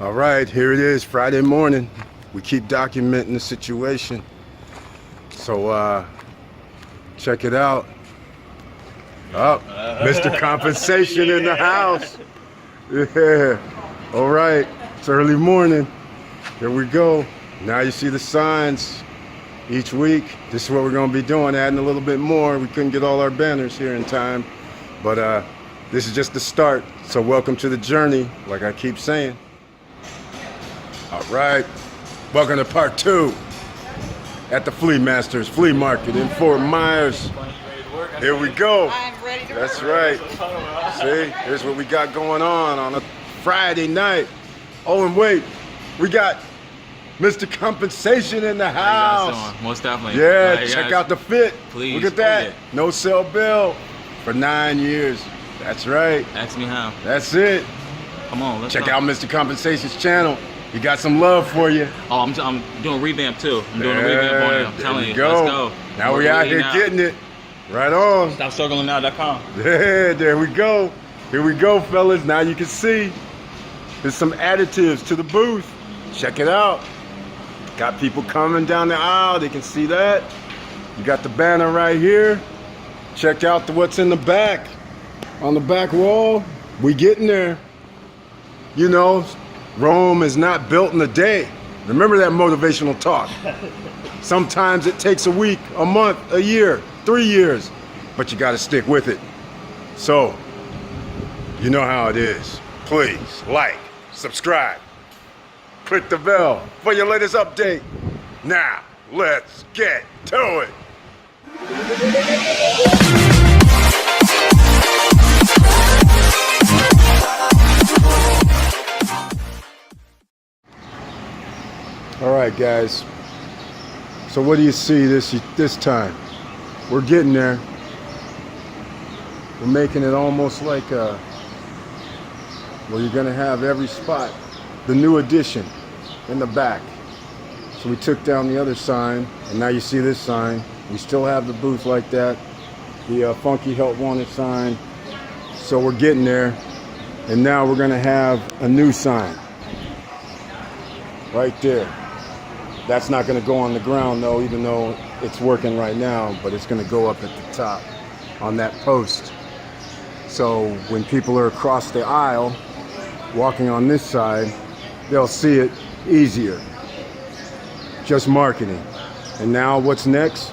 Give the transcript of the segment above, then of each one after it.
All right, here it is, Friday morning. We keep documenting the situation. So check it out. Oh, Mr. Compensation in the house. Yeah. All right, it's early morning. Here we go. Now you see the signs each week. This is what we're gonna be doing, adding a little bit more. We couldn't get all our banners here in time, but this is just the start. So welcome to the journey, like I keep saying. All right, welcome to part 2 at the Flea Market in Fort Myers. Here we go. I'm ready to That's work. right. See, here's what we got going on a Friday night. Oh, and wait, we got Mr. Compensation in the house. Most definitely. Yeah, Right, check guys. out the fit. Please. Look at that. Oh, yeah. No sell bill for 9 years. That's right. Ask me how. That's it. Come on, let's Check go. out Mr. Compensation's channel. He got some love for you. Oh, I'm doing revamp too. I'm doing a revamp on it. I'm telling you. Go. Let's go. Now we out here getting it. Right on. StopStrugglingNow.com. Yeah, there we go. Here we go, fellas. Now you can see there's some additives to the booth. Check it out. Got people coming down the aisle. They can see that. You got the banner right here. Check out what's in the back. On the back wall, we getting there. You know, Rome is not built in a day. Remember that motivational talk. Sometimes it takes a week, a month, a year, 3 years, but you got to stick with it. So, you know how it is. Please like, subscribe, click the bell for your latest update. Now, let's get to it. All right, guys. So what do you see this time? We're getting there. We're making it almost like where you're gonna have every spot, the new addition in the back. So we took down the other sign, and now you see this sign. We still have the booth like that, the Funky Help Wanted sign. So we're getting there, and now we're gonna have a new sign right there. That's not going to go on the ground though, even though it's working right now, but it's going to go up at the top on that post. So when people are across the aisle walking on this side, they'll see it easier. Just marketing. And now what's next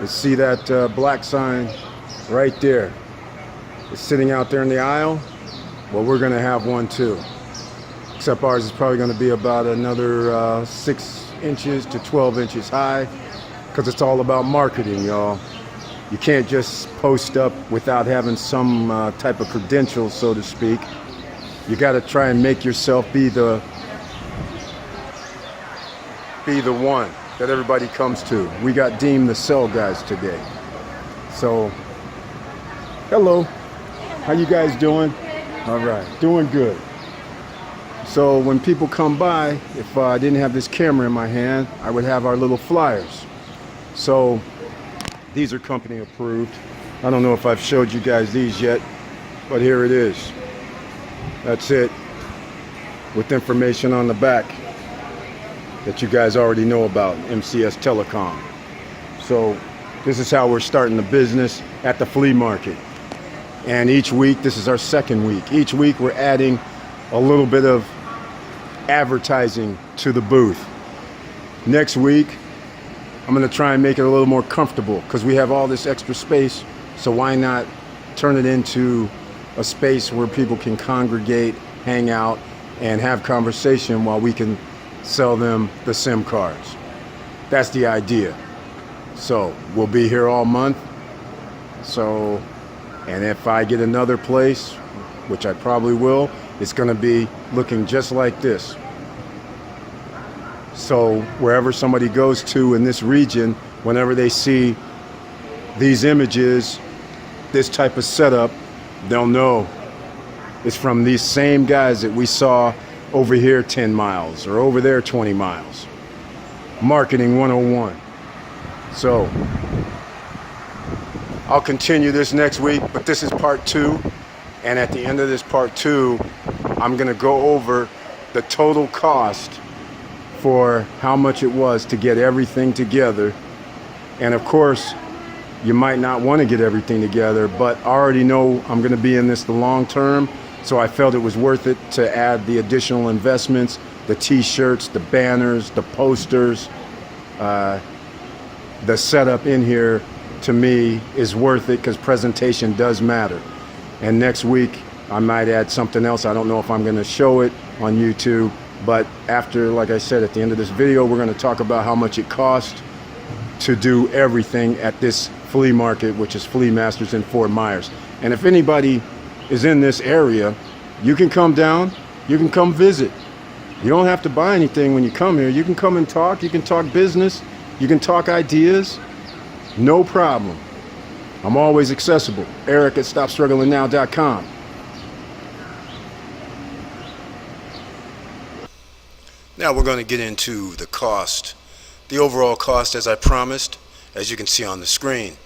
is see that black sign right there. It's sitting out there in the aisle. Well, we're going to have one too. Except ours is probably going to be about another 6 inches to 12 inches high, because it's all about marketing, y'all. You can't just post up without having some type of credentials, so to speak. You got to try and make yourself be the one that everybody comes to. We got deemed the sell guys today. So, hello. How you guys doing? All right, doing good. So when people come by, if I didn't have this camera in my hand, I would have our little flyers. So these are company approved. I don't know if I've showed you guys these yet, but here it is. That's it, with information on the back that you guys already know about, MCS Telecom. So this is how we're starting the business at the Flea Market. And each week, this is our second week. Each week we're adding a little bit of advertising to the booth. Next week, I'm gonna try and make it a little more comfortable because we have all this extra space, so why not turn it into a space where people can congregate, hang out, and have conversation while we can sell them the SIM cards. That's the idea. So we'll be here all month. So, and if I get another place, which I probably will, it's going to be looking just like this. So wherever somebody goes to in this region, whenever they see these images, this type of setup, they'll know it's from these same guys that we saw over here 10 miles or over there 20 miles. Marketing 101. So I'll continue this next week, but this is part 2. And at the end of this part 2, I'm going to go over the total cost for how much it was to get everything together. And of course, you might not want to get everything together, but I already know I'm going to be in this the long term, so I felt it was worth it to add the additional investments, the t-shirts, the banners, the posters. The setup in here, to me, is worth it because presentation does matter. And next week, I might add something else. I don't know if I'm going to show it on YouTube, but after, like I said, at the end of this video, we're going to talk about how much it costs to do everything at this flea market, which is Flea Masters in Fort Myers. And if anybody is in this area, you can come down, you can come visit. You don't have to buy anything when you come here. You can come and talk, you can talk business, you can talk ideas, no problem. I'm always accessible. Eric at StopStrugglingNow.com. Now we're going to get into the cost. The overall cost, as I promised, as you can see on the screen.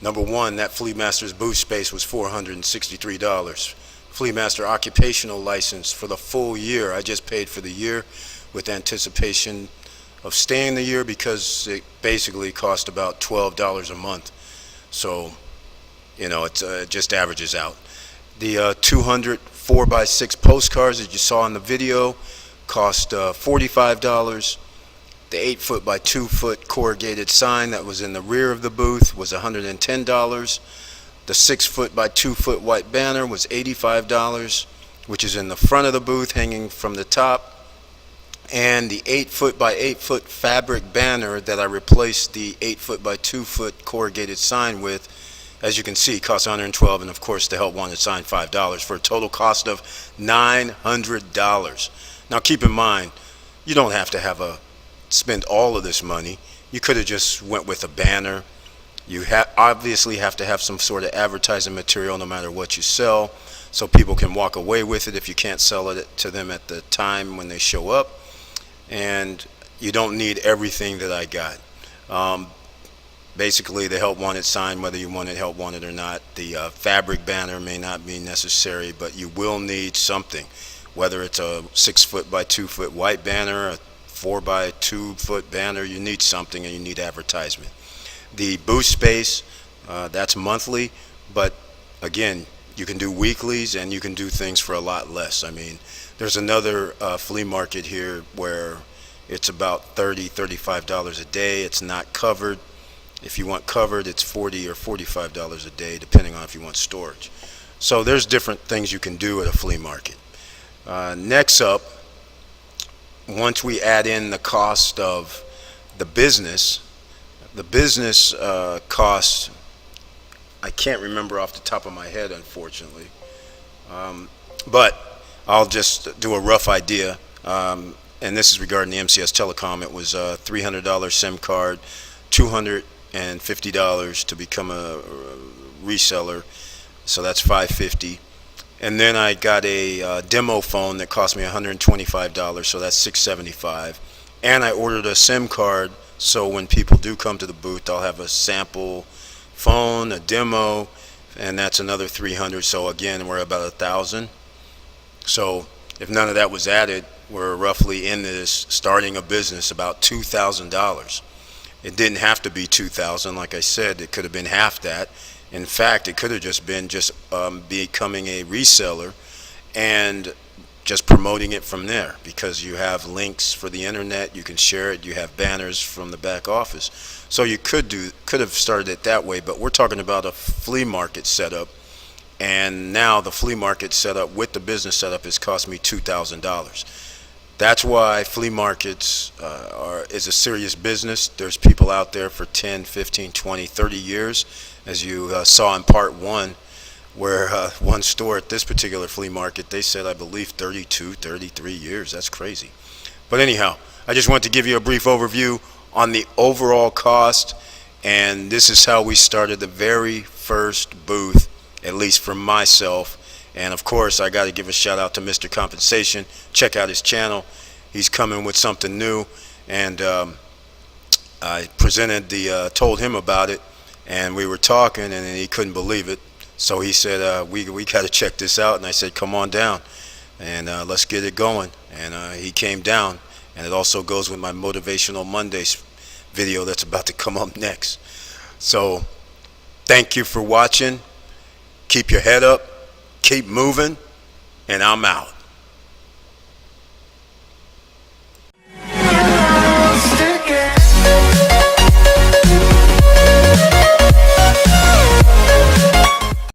Number one, that Flea Master's booth space was $463. Flea Master occupational license for the full year. I just paid for the year with anticipation of staying the year because it basically cost about $12 a month. So, you know, it just averages out. The 200 4x6 postcards that you saw in the video cost $45. The 8-foot by 2-foot corrugated sign that was in the rear of the booth was $110. The 6-foot by 2-foot white banner was $85, which is in the front of the booth hanging from the top. And the 8-foot by 8-foot fabric banner that I replaced the 8-foot by 2-foot corrugated sign with, as you can see, costs $112, and of course the help wanted sign $5 for a total cost of $900. Now keep in mind, you don't have to spend all of this money. You could have just went with a banner. You obviously have to have some sort of advertising material no matter what you sell, so people can walk away with it if you can't sell it to them at the time when they show up. And you don't need everything that I got. Basically, the help wanted sign, whether you wanted help wanted or not. The fabric banner may not be necessary, but you will need something, whether it's a 6-foot by 2-foot white banner, a 4 by 2-foot banner. You need something, and you need advertisement. The booth space, that's monthly, but again, you can do weeklies and you can do things for a lot less. I mean, there's another flea market here where it's about $30, $35 a day. It's not covered. If you want covered, it's $40 or $45 a day, depending on if you want storage. So there's different things you can do at a flea market. Next up, once we add in the cost of the business cost, I can't remember off the top of my head, unfortunately, but I'll just do a rough idea, and this is regarding the MCS Telecom. It was a $300 SIM card, $250 to become a reseller, so that's $550. And then I got a demo phone that cost me $125, so that's $675. And I ordered a SIM card, so when people do come to the booth, I'll have a sample phone, a demo, and that's another $300. So again, we're about $1,000. So if none of that was added, we're roughly in this starting a business about $2,000. It didn't have to be $2,000, like I said. It could have been half that. In fact, it could have just been becoming a reseller and just promoting it from there, because you have links for the internet, you can share it, you have banners from the back office. So you could have started it that way, but we're talking about a flea market setup, and now the flea market setup with the business setup has cost me $2,000. That's why flea markets is a serious business. There's people out there for 10, 15, 20, 30 years, as you saw in part one, where one store at this particular flea market, they said, I believe, 32, 33 years. That's crazy. But anyhow, I just want to give you a brief overview on the overall cost, and this is how we started the very first booth, at least for myself. And of course, I got to give a shout out to Mr. Compensation. Check out his channel. He's coming with something new, and I told him about it, and we were talking, and he couldn't believe it. So he said, we got to check this out. And I said, come on down. and let's get it going. And he came down, and it also goes with my Motivational Mondays video that's about to come up next. So thank you for watching. Keep your head up, keep moving, and I'm out.